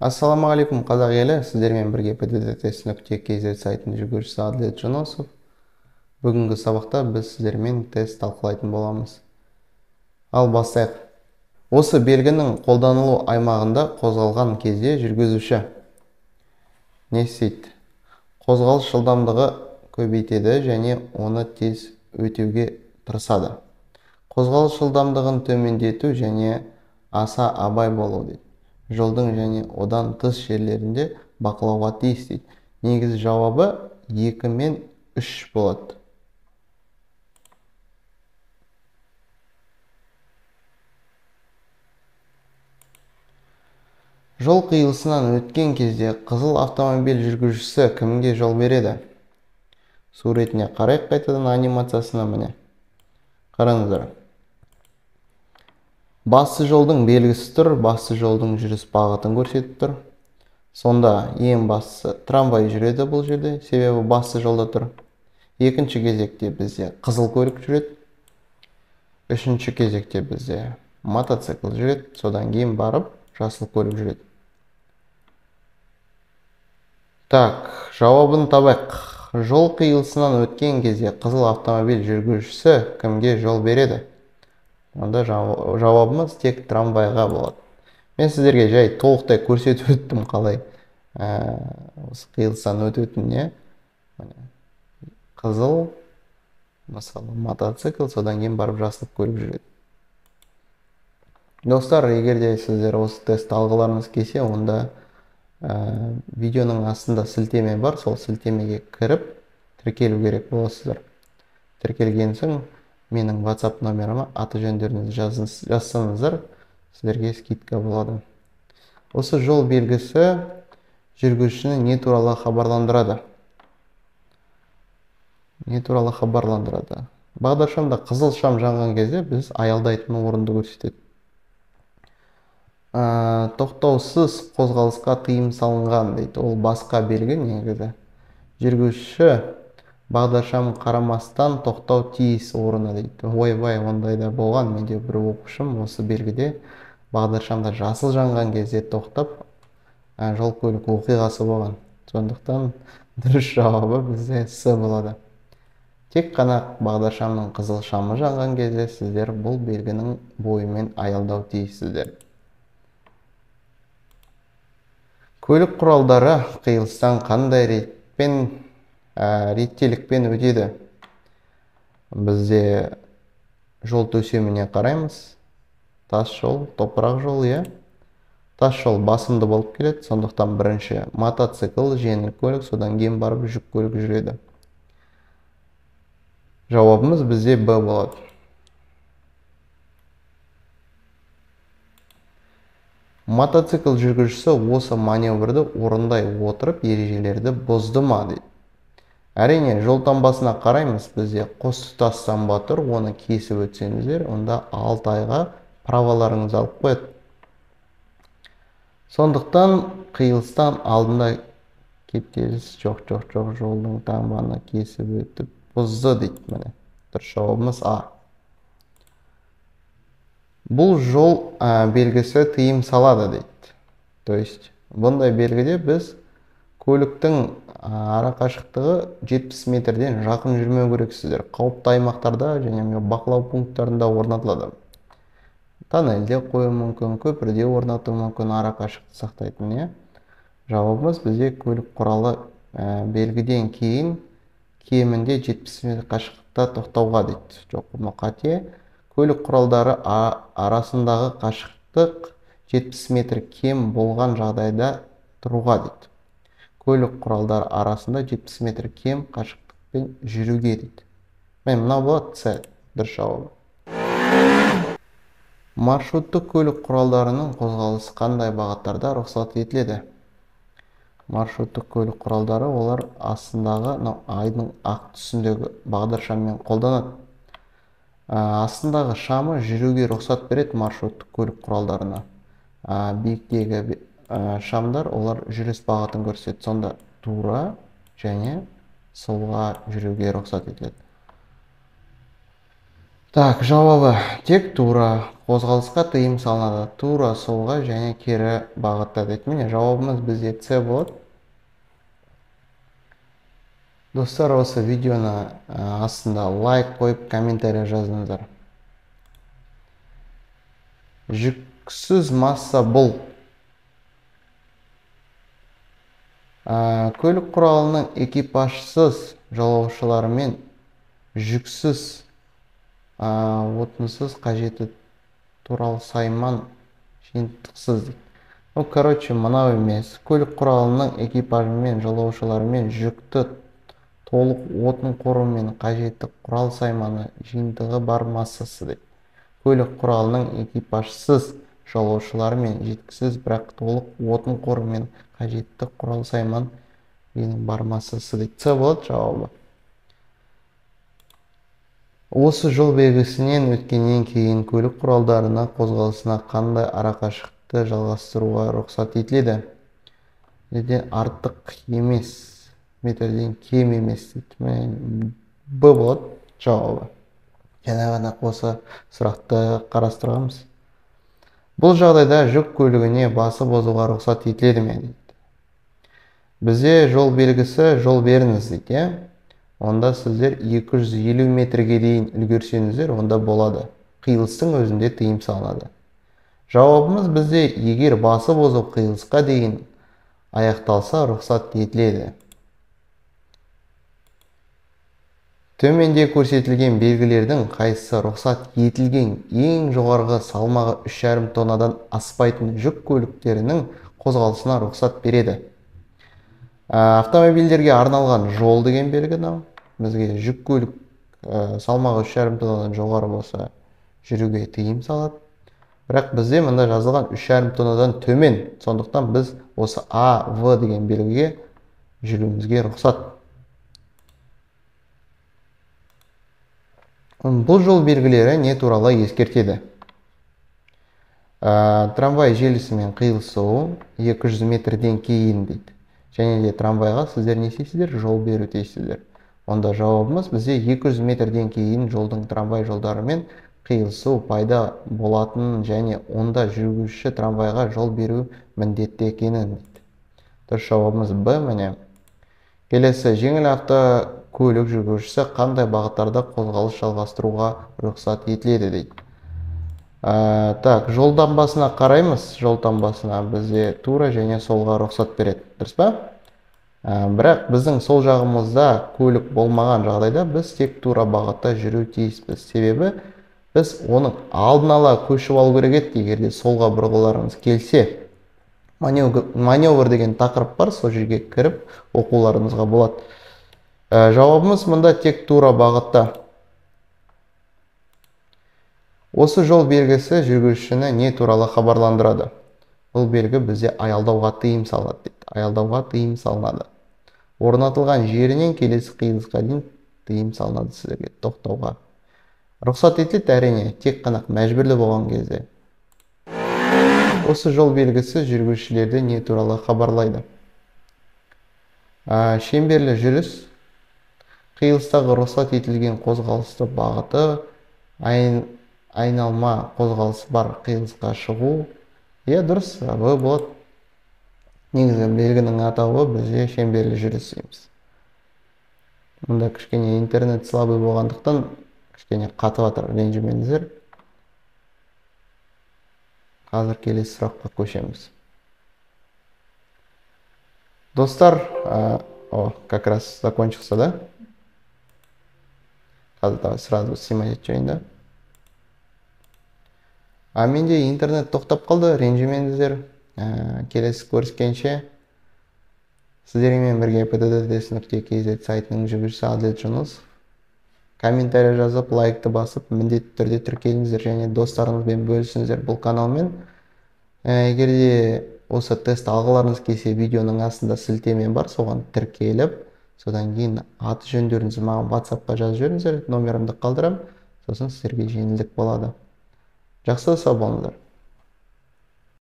Ассалаумағалейкум қазақ елі, сіздермен бірге pdtest.kz сайтының жүргізушісі Әділет Жүнісов. Бүгінгі сабақта біз сіздермен тест талқылайтын боламыз. Ал бастайық. Осы белгінің қолданылу аймағында қозғалған кезде жүргізуші не істейді? Қозғалыс жылдамдығы көбейтеді және оны тез өтеуге тырысады. Қозғалыс жылдамдығын төмендету және аса абай болу дейді. Жолдың және одан тыс жерлерінде бақылауға тиіс дейді. Негізі жауабы 2 мен 3 болады. Жол қиылысынан өткен кезде қызыл автомобиль жүргізушісі кімге жол береді? Суретіне қарайық, қайтадан анимациясына міне. Қараңыздар. Басты жолдың белгісі тұр, басты жолдың жүріс бағытын көрсетіп тұр. Сонда ең бастысы трамвай жүреді бұл жерде, себебі басты жолда тұр. Екінші кезекте бізде қызыл көлік жүреді. Үшінші кезекте бізде мотоцикл жүреді, содан кейін барып жасыл көлік жүреді. Так, жауабын табайық. Жол қиылысынан өткен кезде қызыл автомобиль жүргізушісі кімге жол береді? Онда жауабымыз тек трамвайға болады. Мен сіздерге жай толықтай көрсетіп өттім қалай осы қиылыстан өтетініне. Қызыл, мысалы мотоцикл, содан кейін барып жасыл көлік жүреді. Достар, егер де сіздер осы тест алғыларыңыз келсе, онда видеоның астында сілтеме бар, сол сілтемеге кіріп тіркелу керек боласыздар. Тіркелген соң менің WhatsApp номеріма аты жөндеріңізді жазсаңыздар, сіздерге скидка болады. Осы жол белгісі жүргізушіні не туралы хабарландырады? Не туралы хабарландырады? Бағдаршамда қызыл шам жанған кезде біз аялдайтын орынды көрсетеді. Тоқтаусыз қозғалысқа тыйым салынған дейді. Ол басқа белгі негізі. Жүргізуші бағдаршамға қарамастан тоқтау тиіс орны дейді. Ойбай, ондайда болған. Менде бір оқушым осы белгіде бағдаршамда жасыл жанған кезде тоқтап, жол көлік оқиғасы болған. Сондықтан дұрыс жауабы бізде С болады. Тек қана бағдаршамның қызыл шамы жанған кезде сіздер бұл белгінің бойымен аялдау тиіссіздер. Көлік құралдары қиылыстан қандай реттелікпен өтеді? Бізде жол төсеміне қараймыз. Тас жол, топырақ жол, тас жол басымды болып келеді. Сондықтан бірінші мотоцикл, жеңіл көлік, содан кейін барып жүк көлік жүреді. Жауабымыз бізде Б болады. Мотоцикл жүргізушісі осы маневрді орындай отырып ережелерді бұзды ма дейді. Әрине, жол таңбасына қараймыз, бізде қос тұтас таңба тұр, оны кесіп өтсеңіздер, онда 6 айға праволарыңыз алып қояды. Сондықтан қиылыстан алдында кептеліс жоқ, жолдың таңбаны кесіп өтіп бұзды дейді. Міне, дұрыс жауабымыз А. Бұл жол белгісі тыйым салады дейді. То есть, бұндай белгіде біз көліктің арақашықтығы 70 метрден жақын жүрмеу керексіздер. Қауіпті аймақтарда және бақылау пункттарында орнатылады. Тоннельде қою мүмкін, көпірде орнату мүмкін, арақашықты сақтайтын. Жауабымыз бізде көлік құралы белгіден кейін кемінде 70 метр қашықтықта тоқтауға дейді. Жоқ, бұл қате. Көлік құралдары арасындағы қашықтық 70 метр кем болған жағдайда тұруға дейді. Көлік құралдары арасында 70 метр кем қашықтықпен жүруге дейді. Мына болады С, дұрыс жауабы. Маршруттық көлік құралдарының қозғалысы қандай бағыттарда рұқсат етіледі? Маршруттық көлік құралдары олар астындағы айдың ақ түсіндегі бағдаршаммен қолданады. Астындағы шамы жүруге рұқсат береді маршруттық көлік құралдарына. Биіктегі шамдар олар жүріс бағытын көрсетеді. Сонда тура және солға жүруге рұқсат етіледі. Так, жауабы тек тура қозғалысқа тыйым салынады, тура солға және кері бағытта дейді. Міне жауабымыз бізде С болады. Достар, осы видеоны астында лайк қойып, комментарий жазыңыздар. Жүксіз масса бұл. Көлік құралының экипажсыз жолаушыларымен жүксіз отынсыз қажеті туралы сайман жиынтықсыз дейді. Короче, мынау емес. Көлік құралының экипажымен жолаушыларымен жүкті толық отын қорымен қажетті құрал сайманы жиынтығы бар массасы дейді. Көлік құралының экипажсыз жолаушыларымен жеткісіз бірақ толық отын қорымен қажетті құрал сайман бар массасы дейді. С болады жауабы. Осы жол белгісінен өткеннен кейін көлік құралдарына қозғалысына қандай арақашықты жалғастыруға рұқсат етіледі? Неден артық емес, метрден кем емес дейді. Б болады жауабы. Жаңа ғана осы сұрақты қарастырғанбыз. Бұл жағдайда жүк көлігіне басып озуға рұқсат етіледі ме дейді. Бізде жол белгісі жол беріңіз дейді. Онда сіздер 250 метрге дейін үлгерсеңіздер, онда болады. Қиылыстың өзінде тыйым салынады. Жауабымыз бізде егер басып озу қиылысқа дейін аяқталса рұқсат етіледі. Төменде көрсетілген белгілердің қайсысы рұқсат етілген ең жоғарғы салмағы 3,5 тоннадан аспайтын жүк көліктерінің қозғалысына рұқсат береді? Автомобильдерге арналған жол деген белгі. Бізге жүк көлік салмағы 3,5 тоннадан жоғары болса жүруге тыйым салады. Бірақ бізде мында жазылған 3,5 тоннадан төмен. Сондықтан біз осы А, В деген белгіге жүруімізге рұқсат. Бұл жол белгілері не туралы ескертеді? Трамвай желісімен қиылысу 200 метрден кейін дейді. Және де трамвайға сіздер не істейсіздер? Жол беру дейсіздер. Онда жауабымыз бізде 200 метрден кейін жолдың трамвай жолдарымен қиылысу пайда болатын және онда жүргізуші трамвайға жол беру міндетті екенін дейді. Дұрыс жауабымыз Б. Міне. Келесі, жеңіл автокөлік жүргізушісі қандай бағыттарда қозғалыс жалғастыруға рұқсат етіледі дейді. Так, жол таңбасына қараймыз. Жол таңбасына бізде тура және солға рұқсат береді. Дұрыс па? Бірақ біздің сол жағымызда көлік болмаған жағдайда біз тек тура бағытта жүру тиіспіз. Себебі біз оның алдын ала көшіп алу керек еді. Егер де солға бұрғыларыңыз келсе, маневр деген тақырып бар, сол жерге кіріп оқуларыңызға болады. Жауабымыз мұнда тек тура бағытта. Осы жол белгісі жүргізушіні не туралы хабарландырады? Бұл белгі бізде аялдауға тыйым салады дейді. Аялдауға тыйым салынады. Орнатылған жерінен келесі қиылысқа дейін тыйым салынады сіздерге тоқтауға. Рұқсат етіледі әрине, тек қана мәжбүрлі болған кезде. Осы жол белгісі жүргізушілерді не туралы хабарлайды? Шеңберлі жүріс, қиылыстағы рұқсат етілген қозғалысты бағыты, айналма қозғалысы бар қиылысқа шығу. Дұрыс, Б болады. Негізгі белгінің атауы бізде шеңберлі жүріс дейміз. Мұнда кішкене интернет слабый болғандықтан кішкене қатып жатыр, ренжімеңіздер. Қазір келесі сұраққа көшеміз. Достар, как раз закончился, да? Қазір давай сразу снимать етейін. Менде интернет тоқтап қалды, ренжімеңіздер. Келесі көріскенше сіздермен бірге pddds.kz сайтының жүргізушісі Аділет Жүнісов. Комментарий жазып, лайкты басып, міндетті түрде тіркеліңіздер және достарыңызбен бөлісіңіздер бұл каналмен. Егер де осы тест алғыларыңыз келсе, видеоның астында сілтеме бар, соған тіркеліп, содан кейін аты жөндеріңізді маған WhatsApp-қа жазып жіберіңіздер, номерімді қалдырам, сосын сіздерге жеңілдік болады. Жақсы, сау болыңыздар.